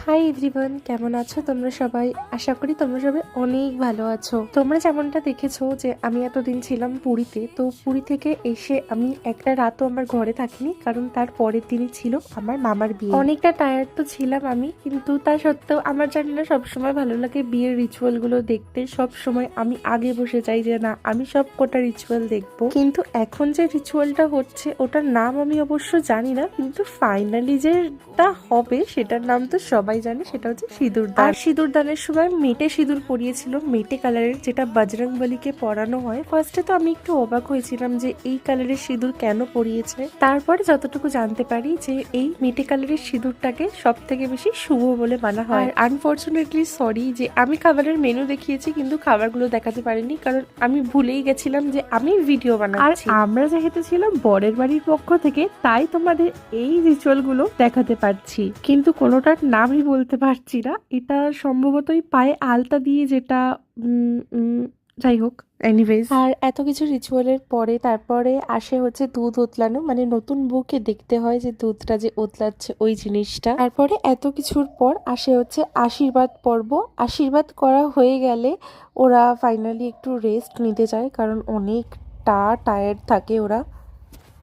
Hi everyone, কেমন আছো তোমরা সবাই? আশা করি তোমরা সবাই অনেক ভালো আছো। তোমরা যেমনটা দেখেছো যে আমি এতদিন ছিলাম পুরীতে, তো পুরী থেকে এসে আমি একটা রাতও আমার ঘরে থাকিনি, কারণ তার পরের দিনই ছিল আমার মামার বিয়ে। অনেকটা টায়ার্ড তো ছিলাম আমি, কিন্তু তা সত্ত্বেও আমার জানি না সবসময় ভালো লাগে বিয়ের রিচুয়াল গুলো দেখতে। সব সময় আমি আগে বসে যাই যে না, আমি সব কটা রিচুয়াল দেখবো। কিন্তু এখন যে রিচুয়ালটা হচ্ছে ওটার নাম আমি অবশ্য জানি না, কিন্তু ফাইনালি যেটা হবে সেটার নাম তো সবাই জানে, সেটা হচ্ছে সিঁদুরদান। আর সিঁদুরদানের সময় মেটে সিঁদুর পরিয়েছিল, মেটে কালারের, যেটা বজরংবলীকে পরানো হয়। ফার্স্টে তো আমি একটু অবাক হয়েছিলাম যে এই কালারের সিঁদুর কেন পরিয়েছে। তারপরে যতটুকু জানতে পারি যে এই মেটে কালারের সিঁদুরটাকে সব থেকে বেশি শুভ বলে মানা হয়। আনফরচুনেটলি সরি যে আমি খাবারের মেনু দেখিয়েছি কিন্তু খাবারগুলো দেখাতে পারিনি, কারণ আমি ভুলেই গেছিলাম যে আমি ভিডিও বানাচ্ছি। আর আমরা যেহেতু ছিলাম বরের বাড়ির পক্ষ থেকে, তাই তোমাদের এই রিচুয়াল গুলো দেখাতে পারছি, কিন্তু কোনোটার নামই বলতে পারছি না। এটা সম্ভবতই পায়ে আলতা দিয়ে, যেটা যাই হোক, এনিওয়েজ। আর এত কিছু রিচুয়ালের পরে তারপরে আসে হচ্ছে দুধ ওতলানো, মানে নতুন বউকে দেখতে হয় যে দুধটা যে ওতলাচ্ছে ওই জিনিসটা। তারপরে এত কিছুর পর আসে হচ্ছে আশীর্বাদ পর্ব। আশীর্বাদ করা হয়ে গেলে ওরা ফাইনালি একটু রেস্ট নিতে চায়, কারণ অনেকটা টায়ার্ড থাকে ওরা।